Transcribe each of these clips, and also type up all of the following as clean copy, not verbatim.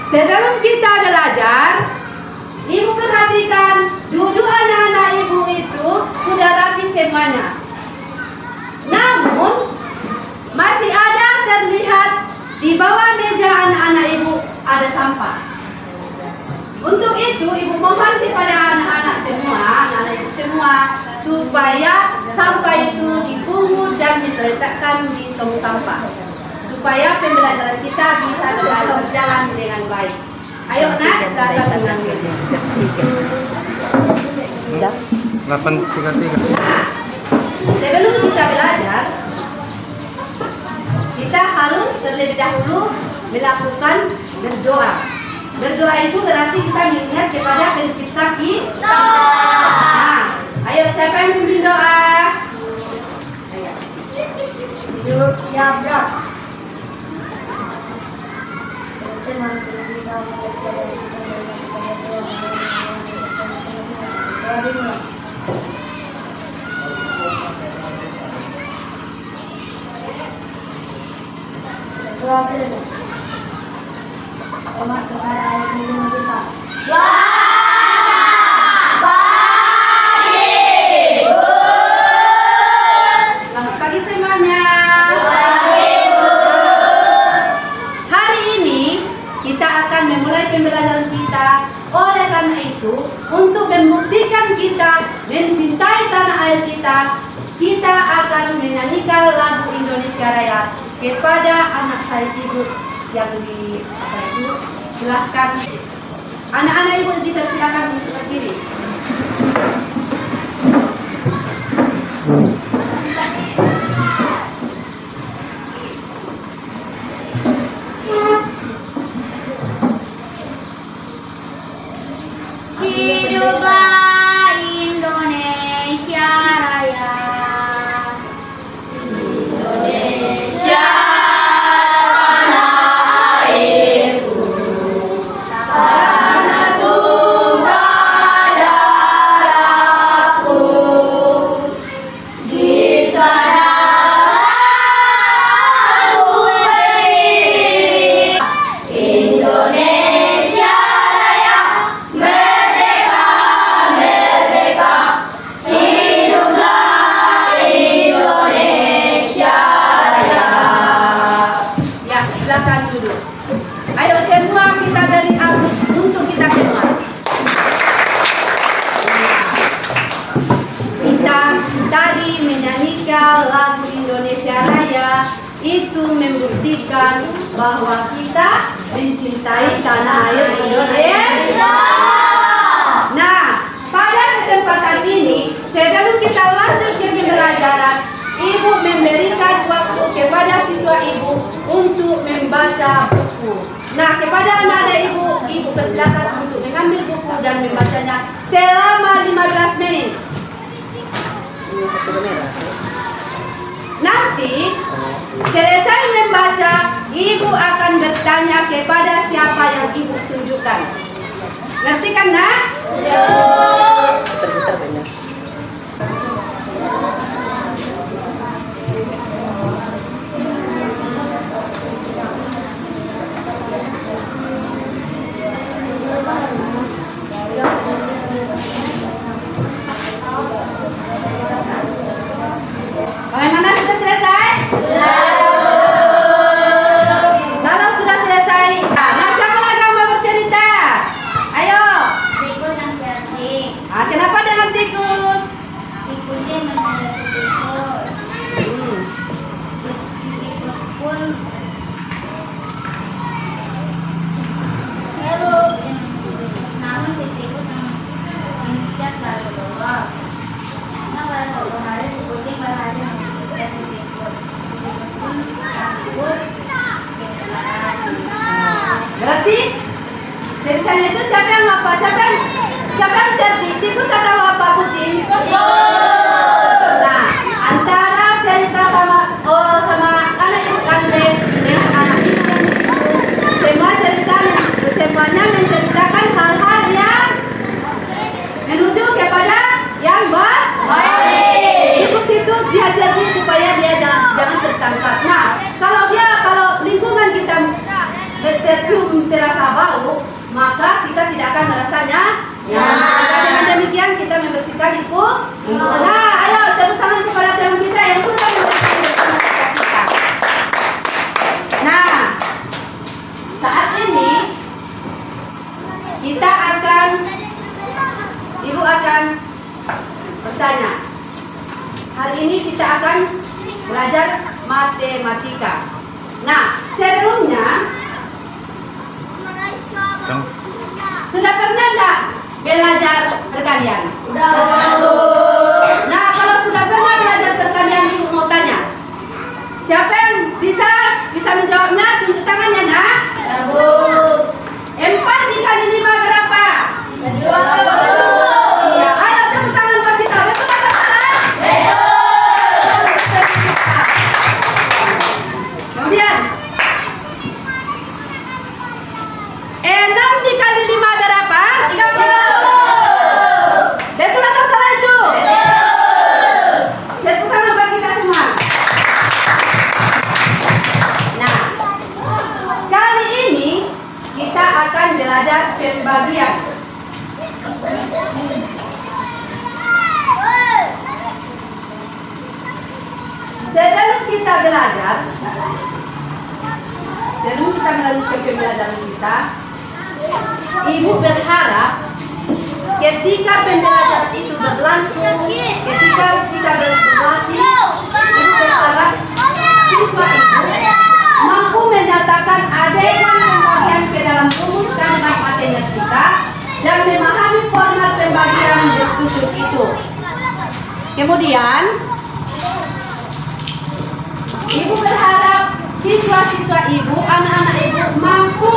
Sebelum kita belajar, ibu perhatikan dulu anak-anak ibu itu sudah rapi semuanya. Namun masih ada terlihat di bawah meja anak-anak ibu ada sampah. Untuk itu ibu mohon kepada anak-anak ibu semua supaya sampah itu dipungut dan diletakkan di tong sampah, supaya pembelajaran kita bisa berjalan dengan baik. Ayo nak, silakan tenang. 8.33. Nah, sebelum kita belajar, kita harus terlebih dahulu melakukan berdoa. Berdoa itu berarti kita mengingat kepada pencipta kita. Nah, ayo siapa yang memimpin doa? Ayo. Siapa? Selamat pagi semuanya. Hari ini kita akan memulai pembelajaran kita. Oleh karena itu, untuk membuktikan kita mencintai tanah air kita, kita akan menyanyikan lagu Indonesia Raya kepada anak saya ibu yang di silahkan. Anak-anak ibu dipersilakan untuk berdiri. Hiduplah Indonesia Raya. Indonesia tanah airku, tanah tumpah darahku. Di sana aku berdiri. Indonesia Raya, merdeka, merdeka. Hiduplah Indonesia Raya. Ya, silakan duduk. Ayo semua kita beri aplaus untuk kita semua. Kita tadi menyanyikan lagu Indonesia Raya, itu membuktikan bahwa kita mencintai tanah air Indonesia. Nah, pada kesempatan ini, sebelum kita lanjut ke pembelajaran, ibu memberikan waktu kepada siswa ibu untuk membaca buku. Nah, kepada anak-anak ibu persilakan untuk mengambil buku dan membacanya selama 15 menit. Nanti selesai membaca, ibu akan bertanya kepada siapa yang ibu tunjukkan. Ngerti kan, nak? Bagaimana, sudah selesai? Kalau sudah selesai, nah siapa lagi yang mau bercerita? Ayo. Tikus yang cerdik. Kenapa dengan tikus? Tikusnya menjadi tikus. Tikus pun namun si tikus mengincar selalu lolos. Nah, pada suatu hari si kucing berhasil mengincar si tikus. Si tikus pun takut kehilangan. Berarti ceritanya itu siapa yang apa? Siapa yang cerdik? Tikus atau apa, kucing? Nah, antara cerita sama anak ibu kandeng dengan anak ibu yang itu, semuanya menceritakan hal-hal yang menuju kepada yang baik. Tikus itu dia cerdik supaya dia jangan tertangkap. Nah, kalau lingkungan kita tercium terasa bau, maka kita tidak akan merasanya nyaman. Maka dengan demikian kita membersihkan lingkungan. Nah, ayo tepuk tangan kepada teman kita yang sudah membersihkan bersama kita. Nah, saat ini kita akan, Ibu akan bertanya. Hari ini kita akan belajar matematika. Nah, sebelumnya sudah pernah enggak belajar perkalian? Sudah. Nah, kalau sudah pernah belajar perkalian, Ibu mau tanya. Siapa yang bisa menjawabnya? Tunjuk tangannya, Nak. 4 dikali 5 berapa? 20. Iya, ayo tepuk tangan buat kita. Betul atau salah? Betul. Kemudian 6 dikali 5 berapa? 30. Betul atau salah itu? Betul. Tepuk tangan buat kita semua. Nah, kali ini kita akan belajar pembagian. Sebelum kita melanjutkan pembelajaran kita, Ibu berharap ketika pembelajaran itu berlangsung, ketika kita berlatih, Ibu berharap siswa itu mampu menyatakan adegan pembagian ke dalam rumus kalimat matematika dan memahami format pembagian bersusun itu. Kemudian, Ibu berharap siswa-siswa Ibu, anak-anak Ibu mampu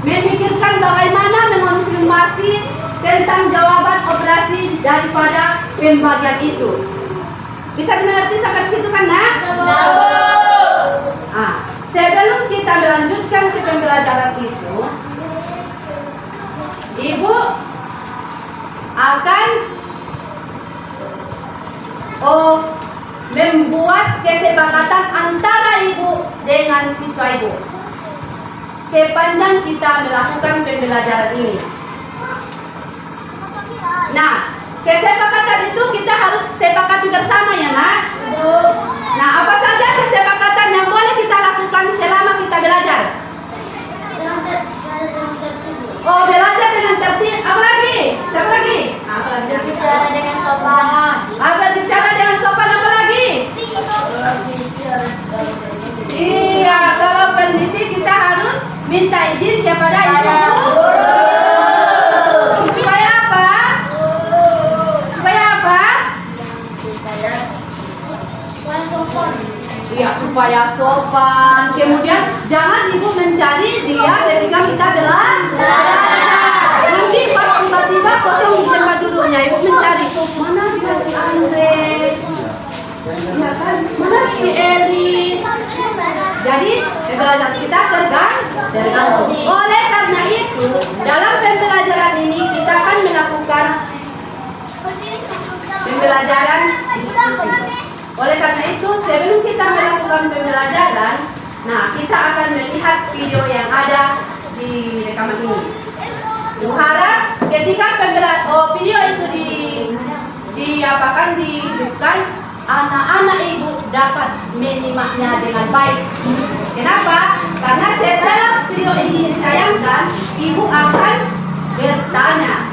memikirkan bagaimana mengonfirmasi tentang jawaban operasi daripada pembagian itu. Bisa dimengerti sampai situ kan, Nak? Sebelum kita melanjutkan ke pembelajaran itu, Ibu akan membuat kesepakatan antara Ibu dengan siswa Ibu sepanjang kita melakukan pembelajaran ini. Nah, kesepakatan itu kita harus sepakati bersama ya, Nak. Nah, apa saja kesepakatan yang boleh kita lakukan selama kita belajar? Oh, belajar dengan tertib. Apa lagi? Siapa lagi? Berbicara dengan sopan. Berbicara dengan sopan. Apa lagi? Iya, kalau permisi kita harus minta izin kepada ibu. Supaya apa? Supaya apa? Supaya sopan. Iya, supaya sopan. Kemudian jangan ibu mencari dia ketika kita belajar. Nanti pas tiba-tiba kosong di tempat duduknya, ibu mencari mana dia si Andre, ya kan? Mana si Elis. Jadi pembelajaran kita terganggu. Oleh karena itu, dalam pembelajaran ini kita akan melakukan pembelajaran diskusi. Oleh karena itu, sebelum kita melakukan pembelajaran, nah kita akan melihat video yang ada di rekaman ini. Ibu harap ketika video itu dihidupkan, anak-anak ibu dapat menyimaknya dengan baik. Kenapa? Karena setelah video ini ditayangkan, ibu akan bertanya.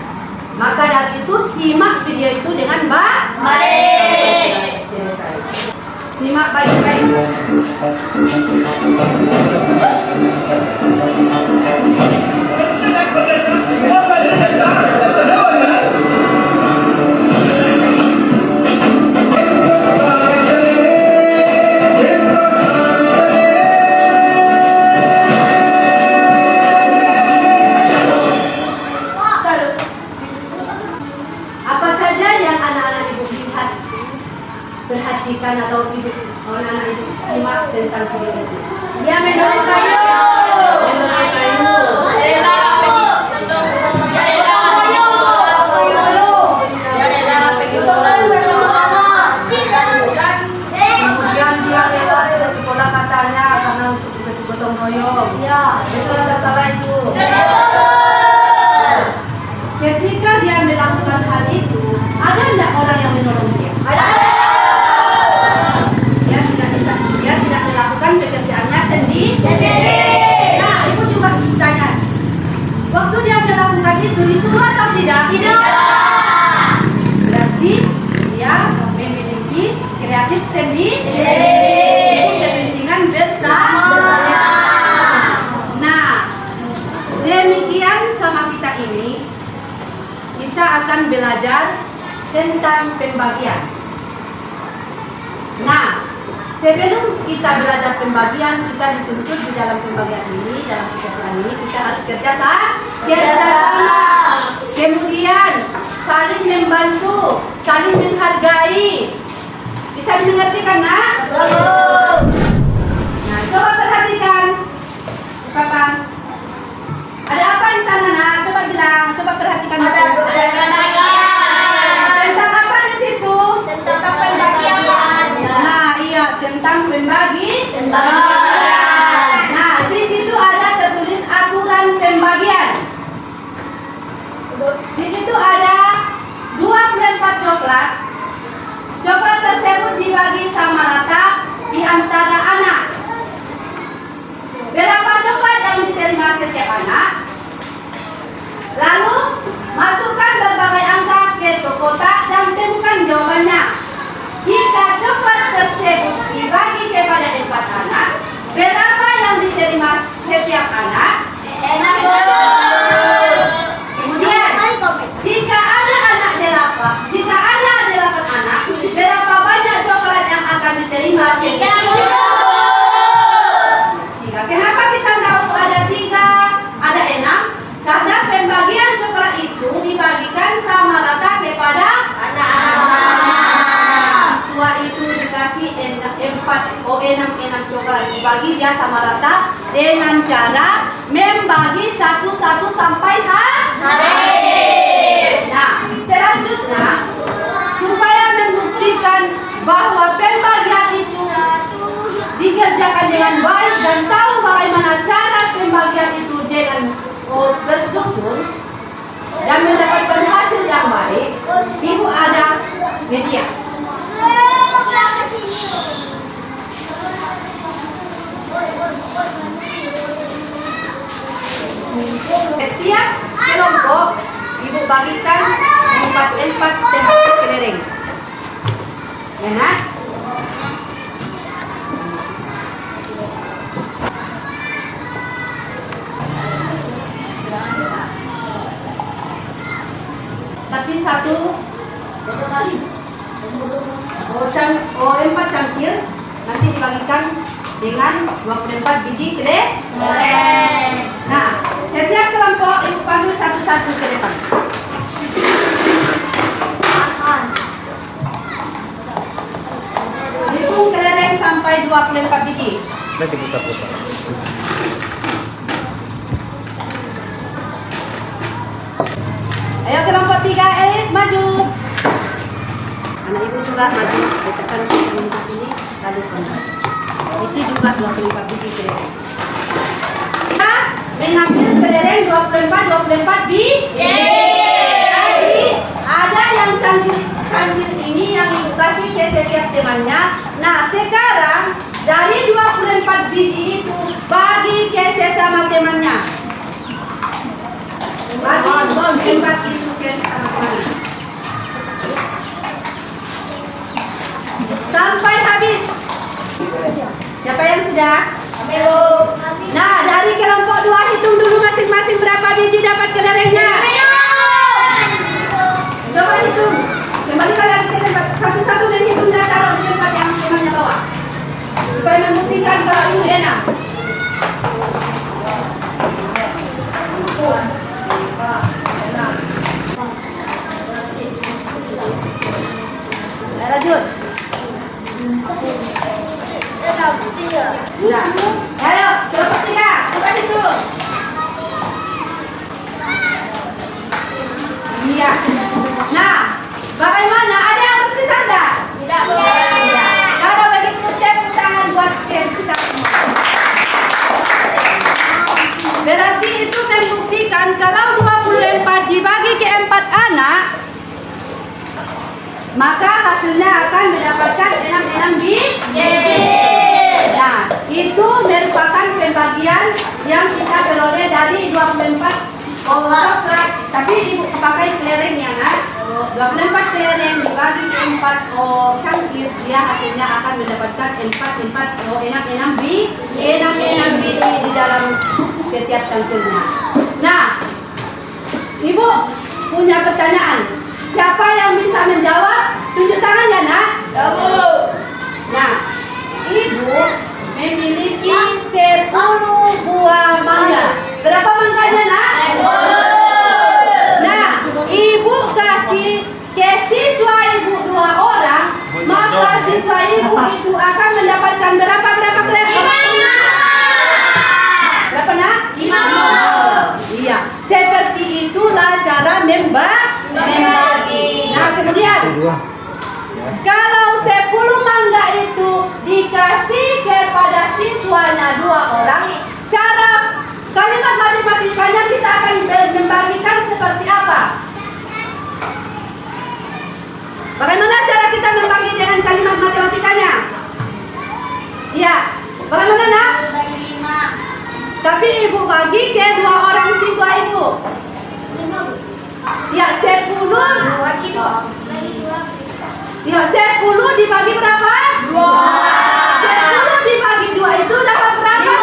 Maka dari itu simak video itu dengan baik. Simak baik-baik. Apa saja yang anak-anak ibu lihat, perhatikan atau ibu anak-anak ibu simak tentang video itu? Ya, menurut kayu. itu disuruh atau tidak? Tidak. Berarti dia memiliki kreatif sendiri. Kepentingan bersama. Nah, demikian sama kita ini, kita akan belajar tentang pembagian. Nah, sebelum kita belajar pembagian, kita dituntut di dalam pembagian ini, dalam kegiatan ini, kita harus kerja sama. Kemudian saling membantu, saling menghargai. Bisa dimengerti kan, Nak? Nah, coba perhatikan, Papa. Ada apa di sana, Nak? Coba bilang, coba perhatikan. Tentang apa di situ? Tentang pembagian. Nah, iya, tentang pembagian. Nah, di situ ada tertulis aturan pembagian. Di situ ada 24 coklat. Coklat tersebut dibagi sama rata di antara anak. Berapa coklat yang diterima setiap anak? Lalu masukkan berbagai angka ke kotak dan temukan jawabannya. Jika coklat tersebut dibagi kepada 4 anak, berapa yang diterima setiap anak? Kemudian, jika ada 8 anak, berapa banyak coklat yang akan diterima setiap anak? 3. Kenapa kita tahu ada 3, ada 6? Karena pembagian coklat itu dibagikan sama rata kepada anak-anak. Siswa itu dikasih 6 coklat, dibagi dia sama rata dengan cara membagi 1 sampai habis. Nah, selanjutnya supaya membuktikan bahwa pembagian itu dikerjakan dengan baik dan tahu bagaimana cara pembagian itu dengan bersusun dan mendapatkan hasil yang baik, Ibu ada media. Setiap kelompok Ibu bagikan 4 tempat kelereng. Ya, Nak? Tapi 4 cangkir nanti dibagikan dengan 24 biji kelereng. Nah, setiap kelompok Ibu panggil satu-satu ke depan. Hitung kelereng sampai 24 biji. Nanti putar-putar. Ayo kelompok 3, Elis maju. Anak Ibu juga maju, letakkan kelompok ini, lalu kembali. Isi juga 24 biji kelereng. Kita mengambil kelereng 24 biji. Jadi ada yang cangkir ini yang Ibu kasih ke setiap temannya. Nah, sekarang dari 24 biji itu bagi ke sesama temannya. Bagi 24 itu ke sesama temannya. Sampai habis. Siapa yang sudah? Nah, dari kelompok 2 hitung dulu masing-masing berapa biji dapat kelerengnya. Coba hitung. Kembalikan lagi ke tempat. Satu-satu menghitung dan taruh di tempat yang temannya bawa. Supaya membuktikan kalau Ibu enak. Lanjut. Sudah. Ayo, kelompok 3, buka itu. Iya. Nah, bagaimana? Ada yang bersisa enggak? Tidak. Kalau begitu tepuk tangan buat kita semua. Berarti itu membuktikan kalau 24 dibagi ke 4 anak, maka hasilnya akan mendapatkan 6 biji. Nah, itu merupakan pembagian yang kita peroleh dari 24 coklat Tapi ibu pakai kelereng ya nak. 24 kelereng dibagi ke 4 cangkir, dia hasilnya akan mendapatkan 4 enam biji di dalam setiap cangkirnya. Nah, ibu punya pertanyaan. Siapa yang bisa menjawab? Tunjuk tangan ya nak. Nah, ibu memiliki 10 buah mangga. Berapa mangganya nak? Nah, ibu kasih ke siswa ibu 2 orang, maka siswa ibu itu akan mendapatkan berapa kelereng? 5. Berapa nak? 5. Iya, seperti itulah cara membagi. Nah, kemudian kalau 10 mangga itu dikasih kepada siswanya 2 orang, cara kalimat matematikanya kita akan membagikan seperti apa? Bagaimana cara kita membagi dengan kalimat matematikanya? Iya, bagaimana nak? Bagi 5. Tapi ibu bagi ke 2 orang siswa ibu. Ya, 10 Bagi 2. Ya, 10 dibagi berapa? 10 dibagi 2 itu dapat berapa?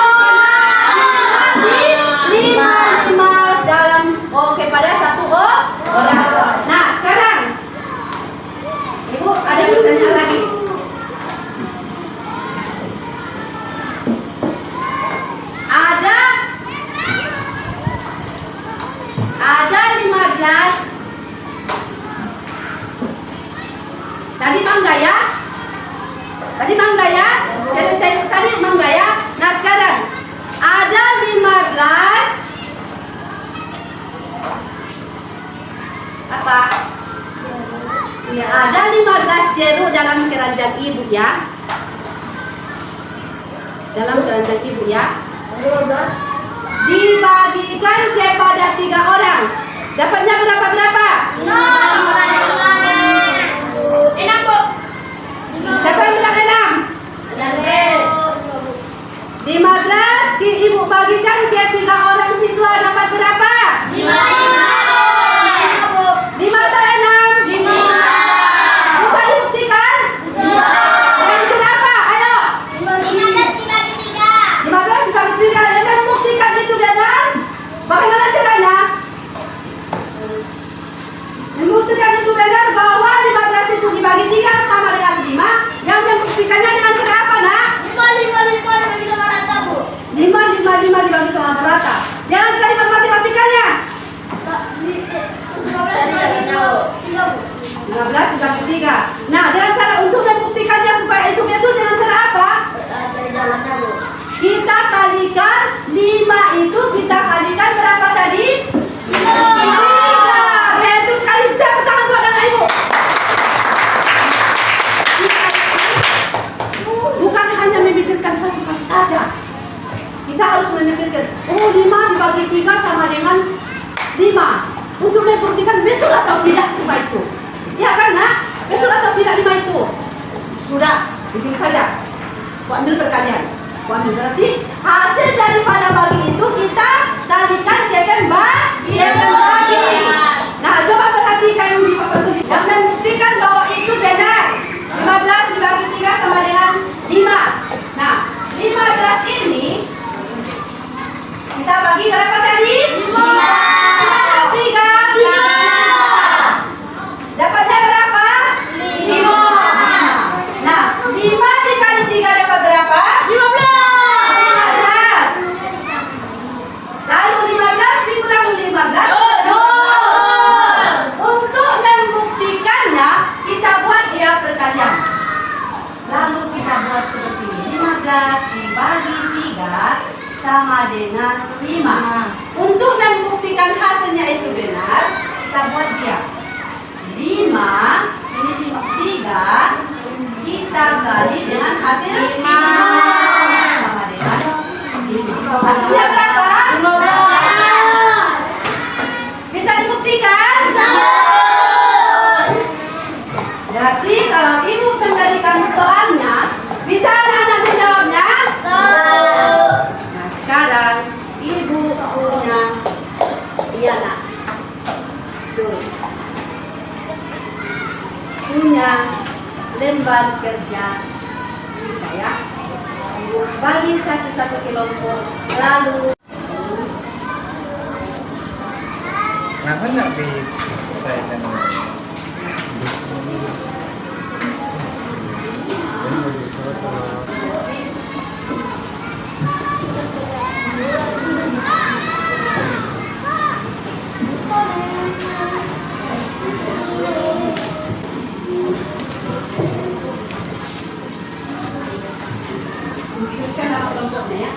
5 dalam kepada 1 orang. Nah, sekarang ibu ada pertanyaan lagi. Ada 15. Tadi mangga ya? Tadi mangga ya? Tadi mangga ya? Nah, sekarang ada 15 apa? Ya, ada 15 jeruk dalam keranjang ibu ya. Dalam keranjang ibu ya. Dibagikan kepada 3 orang. Dapatnya berapa? 6. Siapa yang bilang 6? 15 ibu bagikan ke 3 orang siswa dapat berapa? 5 atau 6? 5. Bisa dibuktikan? Dengan cara apa? Ayo. 15 dibagi 3. 15 dibagi 3. Yang membuktikan itu benar? Bagaimana caranya? Membuktikan itu benar bahwa 15 itu dibagi 3 sama dengan 5. Yang membuktikannya dengan cara apa nak? 5 dibagi 5 rata bu. 5 dibagi sama rata. Jangan kalimat matematikanya. 15 dibagi 3. Nah, dengan cara untuk membuktikannya supaya itu betul dengan cara apa? Cari jalannya bu. Kita kalikan 5 itu kita kalikan berapa tadi? 3. Betul sekali. Tepuk tangan buat anak ibu. Bukan hanya memikirkan satu kali saja. Kita harus memikirkan, 5 dibagi 3 sama dengan 5. Untuk membuktikan betul atau tidak 5 itu. Ya kan nak? Betul atau tidak 5 itu? Sudah, bikin saja. Kau ambil perkalian. Kau ambil berarti hasil daripada bagi itu kita kalikan ke pembagi. Nah, coba perhatikan yang di papan tulis dan membuktikan bahwa itu benar. 15 dibagi 3 sama dengan 5. Nah, 15 ini kita bagi berapa tadi? 5. 3. Dapatnya berapa? 5. Nah, 5 dikali 3 dapat berapa? 15. Lalu 15 dikurang 15. Untuk membuktikannya, kita buat dia perkalian. Lalu kita buat seperti ini. 15 dibagi 3 sama dengan 5. Untuk membuktikan hasilnya itu benar, kita buat dia 5, ini 3, kita kali dengan hasil 5 sama dengan 5. Hasilnya berapa? 15. Bisa dibuktikan? Bisa. Berarti kalau ibu memberikan soalnya, bisa anak-anak menjawabnya? Nah, sekarang ibu punya, iya nak, punya lembar kerja kita ya. Bagi satu-satu kelompok, lalu Kenapa nggak diselesaikan? sukses sama kelompoknya ya.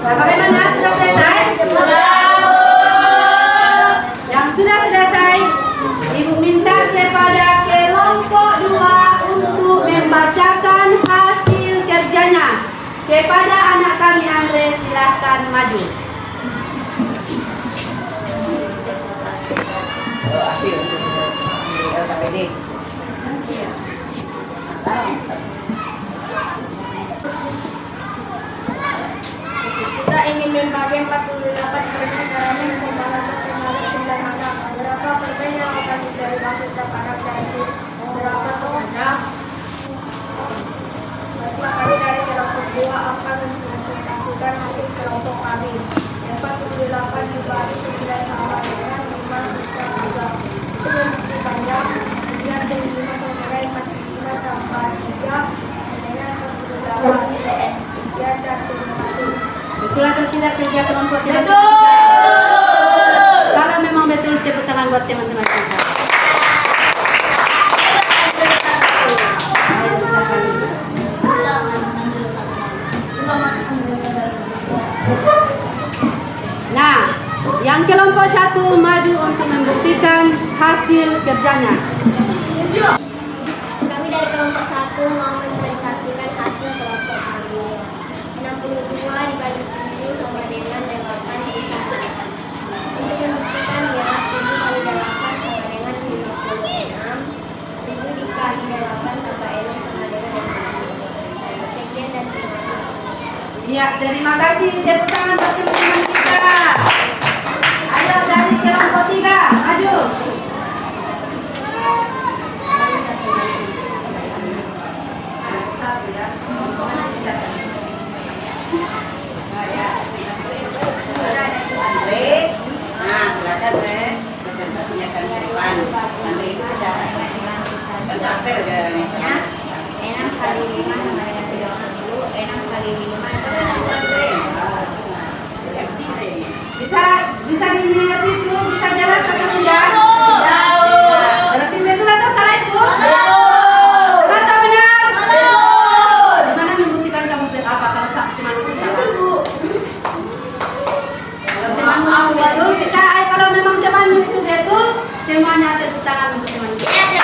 Bagaimana? Sudah selesai? Yang sudah selesai, Ibu minta kepada kelompok 2 untuk membacakan hasil kerjanya. Kepada anak kami Andre, silahkan maju. Kita ingin membagi 48 permen karamel sebanyak 9 anak. Berapa permen yang akan diterima setiap anak dari berapa sebanyak? Berapa kali dari kelompok 2 akan mempresentasikan hasil kelompok kami. 48 dibagi 9 sama dengan 5 sisa 3. Itu membuktikannya 9 dan 5 sama dengan 45 tambah 3 dengan 48. Sekian dan terima kasih. Betul atau tidak kerja kelompok? Betul. Kalau memang betul, tepuk tangan buat teman-teman kita. Nah, yang kelompok 1 maju untuk membuktikan hasil kerjanya. Kami dari kelompok 1 mau mempresentasikan hasil kelompok kami. 62 dibagi 7 sama dengan 8 sisa 4. Untuk membuktikannya, 7 kali 8 sama dengan 56. 7 dikali 8 tambah 6 sama dengan 50. Sekian dan terima kasih. Iya, terima kasih. Tepuk tangan buat teman-teman kita. Ayo dari kelompok 3, maju. Satu ya. Nah, silakan Nek. Presentasinya ke depan. Nanti itu cara kontakter ya. 6 kali 5 sama dengan 30. 6 kali 5 sama dengan Bisa dimengerti itu, bisa jelas atau tidak? Berarti betul atau salah itu? Benar atau benar? Gimana membuktikan kamu apa kalau cuma itu salah? Kalau temanmu betul, kita kalau memang temanmu itu betul, semuanya tepuk tangan untuk teman kita.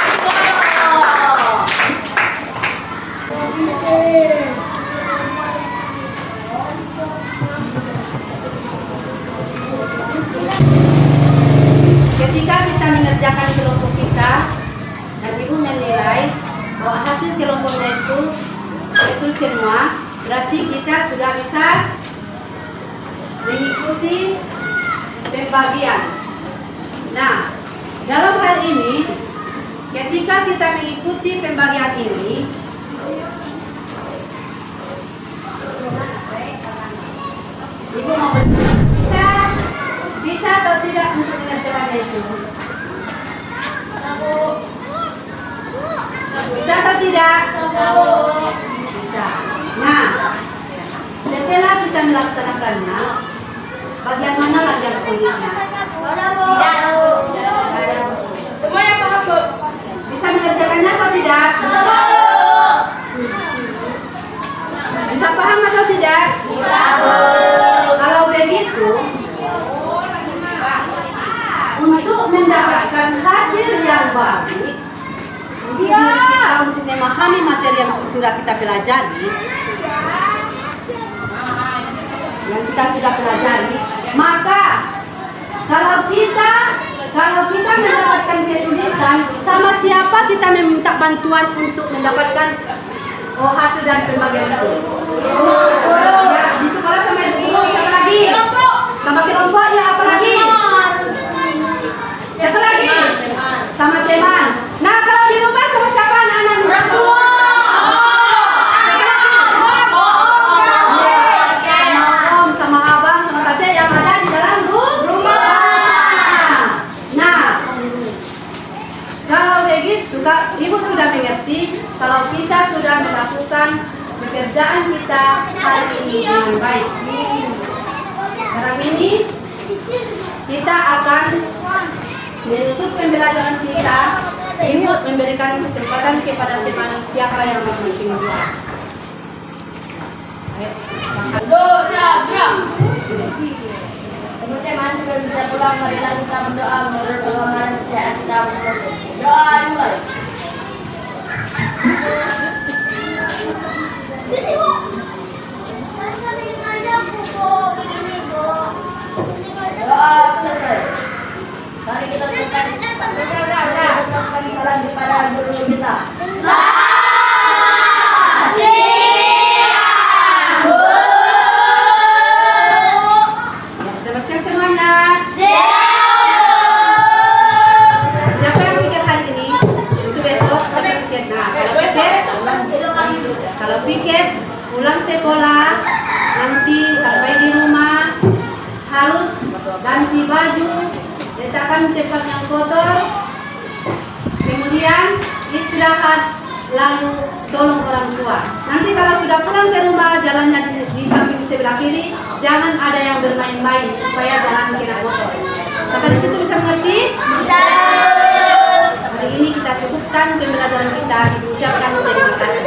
kelompoknya itu betul semua, berarti kita sudah bisa mengikuti pembagian. Nah, dalam hal ini, ketika kita mengikuti pembagian ini, Ibu mau bisa atau tidak untuk mengerjakannya itu? Bisa atau tidak? Bisa. Nah, setelah kita melaksanakannya, bagian mana lagi yang sulitnya? Semua yang paham, Bu. Bisa mengerjakannya atau tidak? Bisa paham atau tidak? Kalau begitu, untuk mendapatkan hasil yang baik, untuk memahami materi yang sudah kita pelajari, maka kalau kita mendapatkan kesulitan, sama siapa kita meminta bantuan untuk mendapatkan hasil dari pembagian itu? Ya, di sekolah sama ibu, siapa lagi? Sama kelompok, ya apa lagi? Siapa lagi? Sama teman. Nah, kalau di rumah sama siapa anak-anak? Orang tua. Sama om, sama abang, sama tante yang ada di dalam rumah. Nah, kalau begitu, ibu sudah mengerti kalau kita sudah melakukan pekerjaan kita hari ini dengan baik. Sekarang ini kita akan menutup pembelajaran kita. Ibu memberikan kesempatan kepada teman siapa yang mau berbicara. Teman-teman sebelum kita pulang, marilah kita berdoa menurut permohonan kepercayaan kita masing-masing. Doa dimulai. Doa selesai. Mari kita ucapkan salam kepada guru kita. Selamat siang semuanya. Siapa yang pikir hari ini? Untuk besok siapa yang pikir? Nah, kalau pikir pulang sekolah nanti sampai di rumah harus ganti baju, letakkan tempat yang kotor, kemudian istirahat, lalu tolong orang tua. Nanti kalau sudah pulang ke rumah, jalannya di samping sebelah kiri, jangan ada yang bermain-main supaya jalan kira kotor. Sampai di situ bisa mengerti? Bisa. Hari ini kita cukupkan pembelajaran kita. Diucapkan terima kasih.